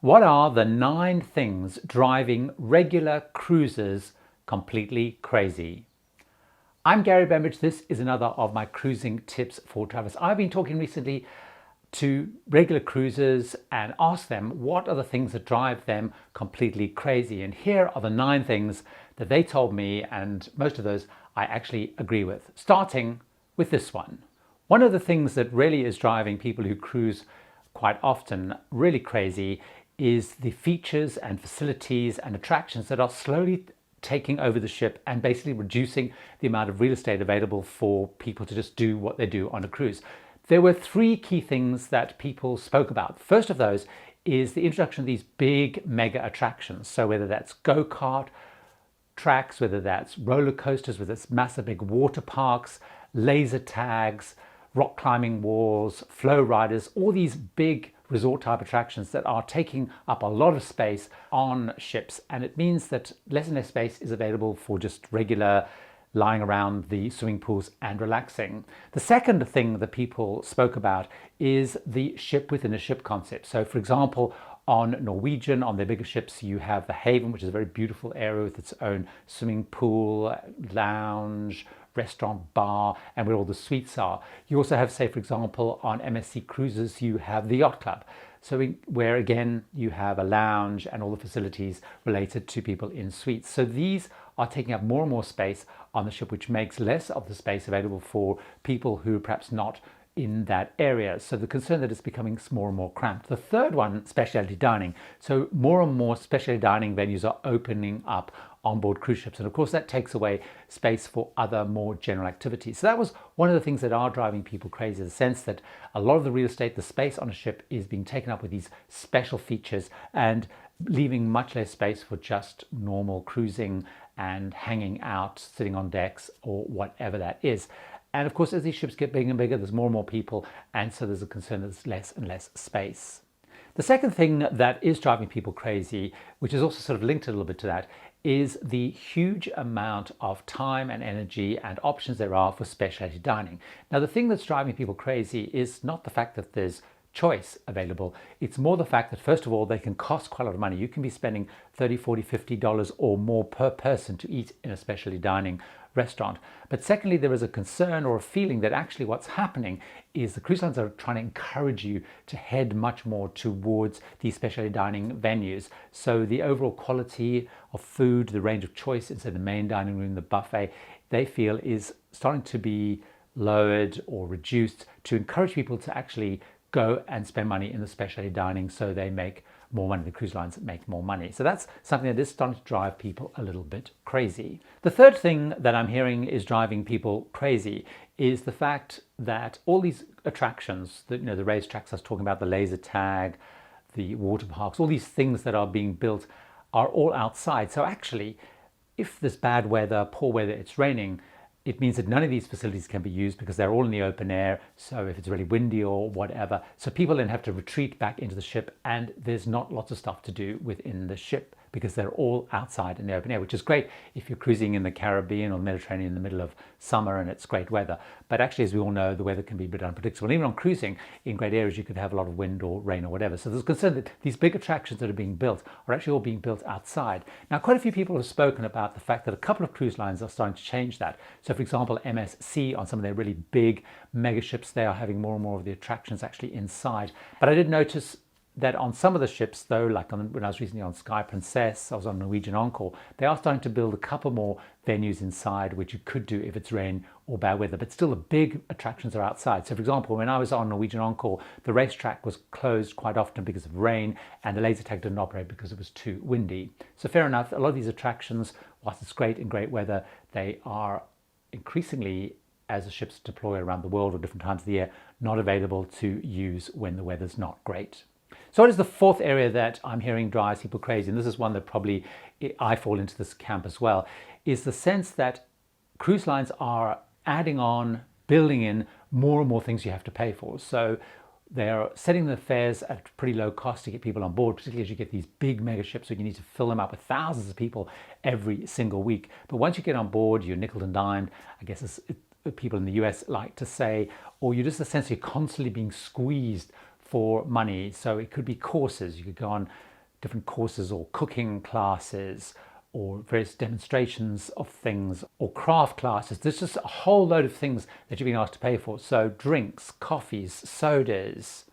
What are the 9 things driving regular cruisers completely crazy? I'm Gary Bembridge. This is another of my cruising tips for travelers. I've been talking recently to regular cruisers and asked them what are the things that drive them completely crazy. And here are the 9 things that they told me, and most of those I actually agree with. Starting with this one. One of the things that really is driving people who cruise quite often really crazy is the features and facilities and attractions that are slowly taking over the ship and basically reducing the amount of real estate available for people to just do what they do on a cruise. There were 3 key things that people spoke about. First of those is the introduction of these big mega attractions. So whether that's go-kart tracks, whether that's roller coasters, whether it's massive big water parks, laser tags, rock climbing walls, flow riders, all these big resort type attractions that are taking up a lot of space on ships. And it means that less and less space is available for just regular lying around the swimming pools and relaxing. The second thing that people spoke about is the ship within a ship concept. So for example, on Norwegian, on their bigger ships, you have the Haven, which is a very beautiful area with its own swimming pool, lounge, restaurant, bar, and where all the suites are. You also have, say, for example, on MSC cruises, you have the yacht club. So where again, you have a lounge and all the facilities related to people in suites. So these are taking up more and more space on the ship, which makes less of the space available for people who are perhaps not in that area. So the concern that it's becoming more and more cramped. The third one, specialty dining. So more and more specialty dining venues are opening up on board cruise ships. And of course that takes away space for other more general activities. So that was one of the things that are driving people crazy, the sense that a lot of the real estate, the space on a ship is being taken up with these special features and leaving much less space for just normal cruising and hanging out, sitting on decks or whatever that is. And of course, as these ships get bigger and bigger, there's more and more people, and so there's a concern that there's less and less space. The second thing that is driving people crazy, which is also sort of linked a little bit to that, is the huge amount of time and energy and options there are for specialty dining. Now, the thing that's driving people crazy is not the fact that there's choice available. It's more the fact that, first of all, they can cost quite a lot of money. You can be spending $30, $40, $50 or more per person to eat in a specialty dining restaurant. But secondly, there is a concern or a feeling that actually what's happening is the cruise lines are trying to encourage you to head much more towards these specialty dining venues. So the overall quality of food, the range of choice inside the main dining room, the buffet, they feel is starting to be lowered or reduced to encourage people to actually go and spend money in the specialty dining so they make more money, the cruise lines make more money. So that's something that is starting to drive people a little bit crazy. The third thing that I'm hearing is driving people crazy is the fact that all these attractions, the racetracks I was talking about, the laser tag, the water parks, all these things that are being built are all outside. So actually, if there's bad weather, poor weather, it's raining, it means that none of these facilities can be used because they're all in the open air. So if it's really windy or whatever, so people then have to retreat back into the ship, and there's not lots of stuff to do within the ship because they're all outside in the open air, which is great if you're cruising in the Caribbean or Mediterranean in the middle of summer and it's great weather. But actually, as we all know, the weather can be a bit unpredictable. And even on cruising in great areas, you could have a lot of wind or rain or whatever. So there's concern that these big attractions that are being built are actually all being built outside. Now, quite a few people have spoken about the fact that a couple of cruise lines are starting to change that. So for example, MSC, on some of their really big mega ships, they are having more and more of the attractions actually inside. But I did notice that on some of the ships, though, like when I was recently on Sky Princess, I was on Norwegian Encore, they are starting to build a couple more venues inside, which you could do if it's rain or bad weather, but still the big attractions are outside. So for example, when I was on Norwegian Encore, the racetrack was closed quite often because of rain, and the laser tag didn't operate because it was too windy. So fair enough, a lot of these attractions, whilst it's great in great weather, they are increasingly, as the ships deploy around the world or different times of the year, not available to use when the weather's not great. So what is the fourth area that I'm hearing drives people crazy, and this is one that probably I fall into this camp as well, is the sense that cruise lines are adding on, building in more and more things you have to pay for. So they're setting the fares at pretty low cost to get people on board, particularly as you get these big mega ships, so you need to fill them up with thousands of people every single week. But once you get on board, you're nickel and dimed, I guess people in the US like to say, or you're just a sense you're constantly being squeezed for money. So it could be courses. You could go on different courses or cooking classes or various demonstrations of things or craft classes. There's just a whole load of things that you're being asked to pay for. So drinks, coffees, sodas,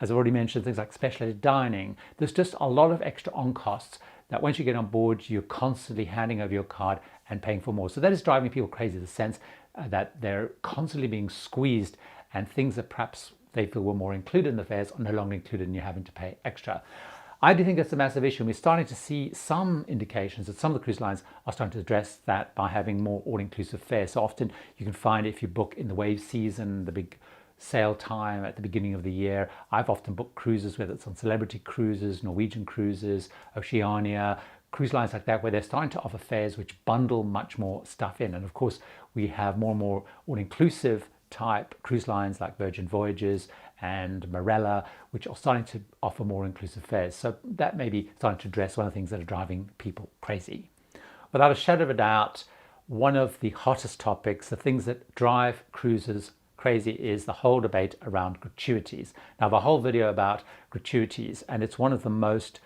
as I've already mentioned, things like specialty dining. There's just a lot of extra on costs that once you get on board, you're constantly handing over your card and paying for more. So that is driving people crazy, the sense that they're constantly being squeezed and things that perhaps they feel were more included in the fares are no longer included and you're having to pay extra. I do think that's a massive issue. And we're starting to see some indications that some of the cruise lines are starting to address that by having more all-inclusive fares. So often you can find if you book in the wave season, the big sale time at the beginning of the year. I've often booked cruises, whether it's on Celebrity Cruises, Norwegian Cruises, Oceania, cruise lines like that, where they're starting to offer fares which bundle much more stuff in. And of course, we have more and more all-inclusive type cruise lines like Virgin Voyages and Marella, which are starting to offer more inclusive fares. So that may be starting to address one of the things that are driving people crazy. Without a shadow of a doubt, one of the hottest topics, the things that drive cruisers crazy, is the whole debate around gratuities. Now, I have a whole video about gratuities, and it's one of the most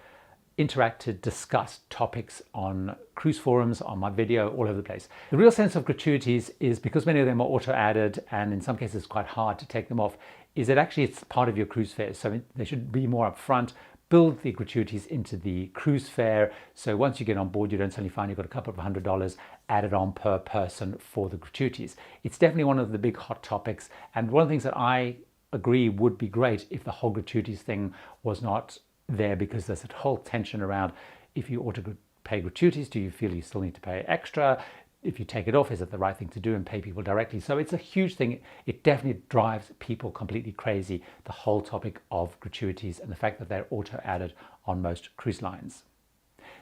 interacted, discussed topics on cruise forums, on my video, all over the place. The real sense of gratuities is, because many of them are auto-added and in some cases it's quite hard to take them off, is that actually it's part of your cruise fare. So they should be more upfront. Build the gratuities into the cruise fare. So once you get on board, you don't suddenly find you've got a couple of $100 added on per person for the gratuities. It's definitely one of the big hot topics. And one of the things that I agree would be great if the whole gratuities thing was not there, because there's a whole tension around, if you ought to pay gratuities, do you feel you still need to pay extra? If you take it off, is it the right thing to do and pay people directly? So it's a huge thing. It definitely drives people completely crazy, the whole topic of gratuities and the fact that they're auto added on most cruise lines.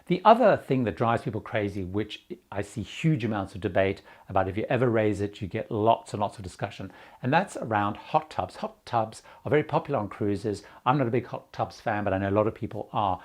The other thing that drives people crazy, which I see huge amounts of debate about, if you ever raise it, you get lots and lots of discussion, and that's around hot tubs. Hot tubs are very popular on cruises. I'm not a big hot tubs fan, but I know a lot of people are.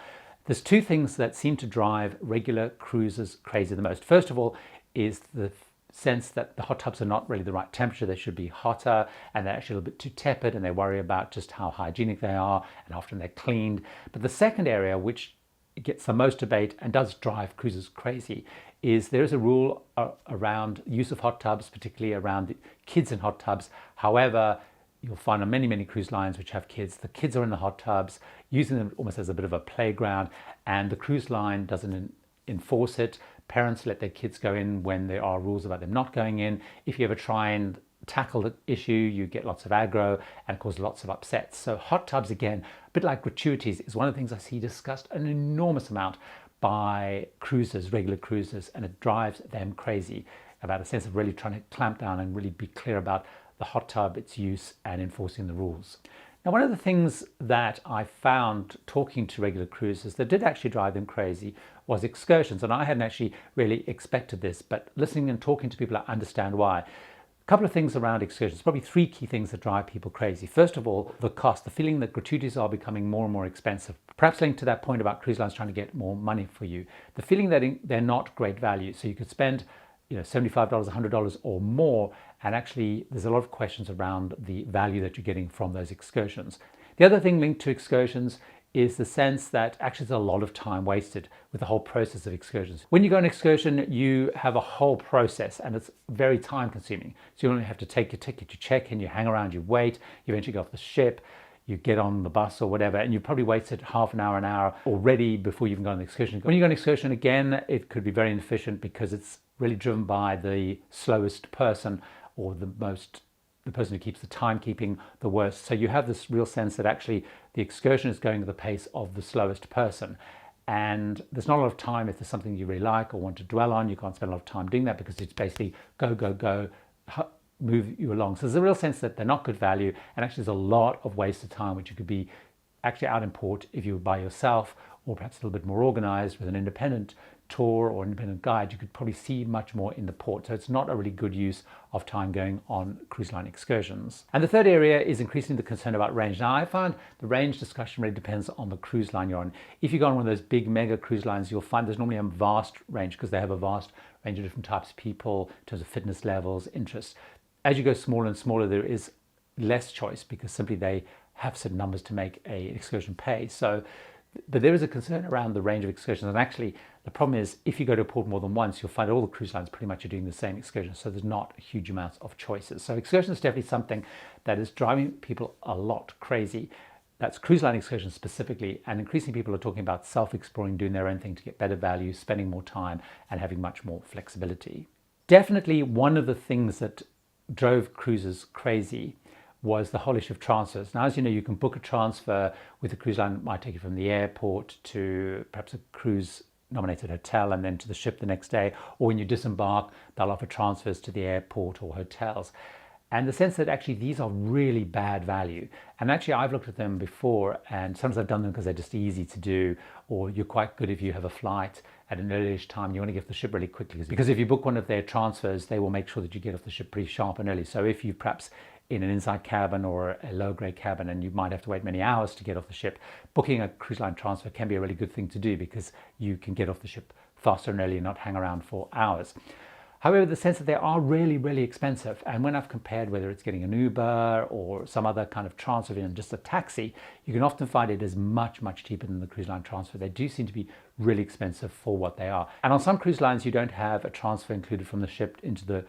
There's two things that seem to drive regular cruisers crazy the most. First of all is the sense that the hot tubs are not really the right temperature. They should be hotter, and they're actually a little bit too tepid, and they worry about just how hygienic they are, and often they're cleaned. But the second area, which gets the most debate and does drive cruisers crazy, is there is a rule around use of hot tubs, particularly around the kids in hot tubs. However, you'll find on many cruise lines which have kids, the kids are in the hot tubs, using them almost as a bit of a playground, and the cruise line doesn't enforce it. Parents let their kids go in when there are rules about them not going in. If you ever try and tackle the issue, you get lots of aggro and cause lots of upsets. So hot tubs, again, a bit like gratuities, is one of the things I see discussed an enormous amount by cruisers, regular cruisers, and it drives them crazy about a sense of really trying to clamp down and really be clear about the hot tub, its use, and enforcing the rules. Now, one of the things that I found talking to regular cruisers that did actually drive them crazy was excursions, and I hadn't actually really expected this, but listening and talking to people, I understand why. A couple of things around excursions, probably three key things that drive people crazy. First of all, the cost, the feeling that gratuities are becoming more and more expensive. Perhaps linked to that point about cruise lines trying to get more money for you. The feeling that they're not great value. So you could spend $75, $100 or more, and actually there's a lot of questions around the value that you're getting from those excursions. The other thing linked to excursions is the sense that actually there's a lot of time wasted with the whole process of excursions. When you go on an excursion, you have a whole process and it's very time consuming. So you only have to take your ticket, you check in, you hang around, you wait, you eventually go off the ship, you get on the bus or whatever, and you probably wasted half an hour already before you even go on the excursion. When you go on an excursion, again, it could be very inefficient because it's really driven by the slowest person, or the person who keeps the timekeeping the worst. So you have this real sense that actually the excursion is going at the pace of the slowest person. And there's not a lot of time if there's something you really like or want to dwell on. You can't spend a lot of time doing that because it's basically go, move you along. So there's a real sense that they're not good value, and actually there's a lot of wasted time which you could be actually out in port if you were by yourself, or perhaps a little bit more organized with an independent tour or independent guide. You could probably see much more in the port. So it's not a really good use of time going on cruise line excursions. And the third area is increasingly the concern about range. Now, I find the range discussion really depends on the cruise line you're on. If you go on one of those big mega cruise lines, you'll find there's normally a vast range because they have a vast range of different types of people in terms of fitness levels, interests. As you go smaller and smaller, there is less choice because simply they have certain numbers to make an excursion pay. So, but there is a concern around the range of excursions. And actually, the problem is if you go to a port more than once, you'll find all the cruise lines pretty much are doing the same excursion. So there's not huge amounts of choices. So excursion is definitely something that is driving people a lot crazy. That's cruise line excursions specifically, and increasingly people are talking about self-exploring, doing their own thing to get better value, spending more time, and having much more flexibility. Definitely one of the things that drove cruisers crazy was the whole issue of transfers. Now, as you know, you can book a transfer with a cruise line. It might take you from the airport to perhaps a cruise nominated hotel and then to the ship the next day, or when you disembark, they'll offer transfers to the airport or hotels. And the sense that actually these are really bad value. And actually I've looked at them before, and sometimes I've done them because they're just easy to do, or you're quite good if you have a flight at an early-ish time, you want to get off the ship really quickly. Because if you book one of their transfers, they will make sure that you get off the ship pretty sharp and early. So if you perhaps in an inside cabin or a low-grade cabin and you might have to wait many hours to get off the ship, booking a cruise line transfer can be a really good thing to do because you can get off the ship faster and early and not hang around for hours. However, the sense that they are really, really expensive. And when I've compared whether it's getting an Uber or some other kind of transfer in just a taxi, you can often find it is much, much cheaper than the cruise line transfer. They do seem to be really expensive for what they are. And on some cruise lines, you don't have a transfer included from the ship into the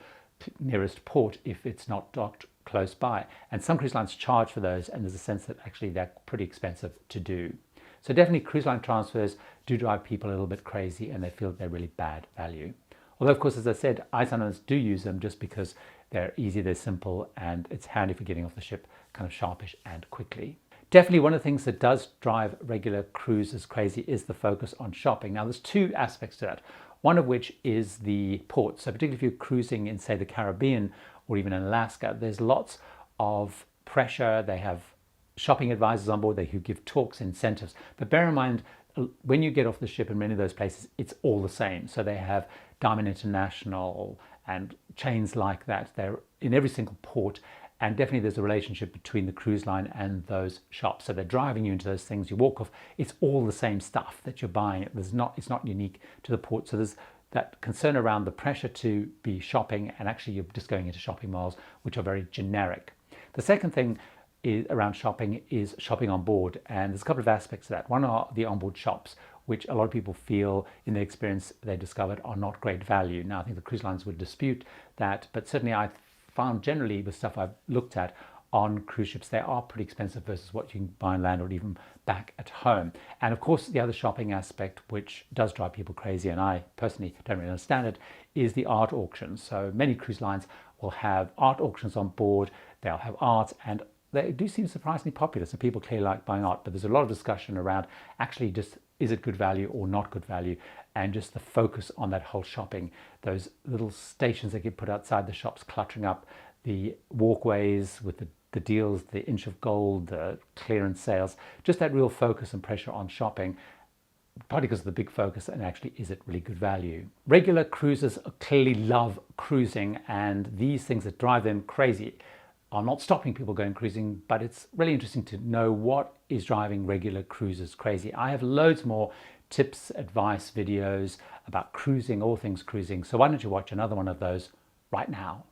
nearest port if it's not docked close by. And some cruise lines charge for those, and there's a sense that actually they're pretty expensive to do. So definitely cruise line transfers do drive people a little bit crazy, and they feel they're really bad value. Although, of course, as I said, I sometimes do use them just because they're easy, they're simple, and it's handy for getting off the ship kind of sharpish and quickly. Definitely one of the things that does drive regular cruises crazy is the focus on shopping. Now, there's two aspects to that, one of which is the port. So particularly if you're cruising in, say, the Caribbean or even in Alaska, there's lots of pressure. They have shopping advisors on board who give talks, incentives. But bear in mind, when you get off the ship in many of those places, it's all the same. So they have Diamond International and chains like that. They're in every single port, and definitely there's a relationship between the cruise line and those shops. So they're driving you into those things. You walk off, it's all the same stuff that you're buying. It's not unique to the port. So there's that concern around the pressure to be shopping, and actually you're just going into shopping malls, which are very generic. The second thing around shopping is shopping on board, and there's a couple of aspects to that. One are the onboard shops, which a lot of people feel in their experience they discovered are not great value. Now, I think the cruise lines would dispute that, but certainly I found generally with stuff I've looked at on cruise ships, they are pretty expensive versus what you can buy on land or even back at home. And of course, the other shopping aspect, which does drive people crazy, and I personally don't really understand it, is the art auctions. So many cruise lines will have art auctions on board. They'll have art, and they do seem surprisingly popular. So people clearly like buying art, but there's a lot of discussion around actually just, is it good value or not good value? And just the focus on that whole shopping, those little stations that get put outside the shops, cluttering up the walkways with the deals, the inch of gold, the clearance sales, just that real focus and pressure on shopping, partly because of the big focus, and actually, is it really good value? Regular cruisers clearly love cruising, and these things that drive them crazy are not stopping people going cruising, but it's really interesting to know what is driving regular cruisers crazy. I have loads more tips, advice, videos about cruising, all things cruising. So why don't you watch another one of those right now?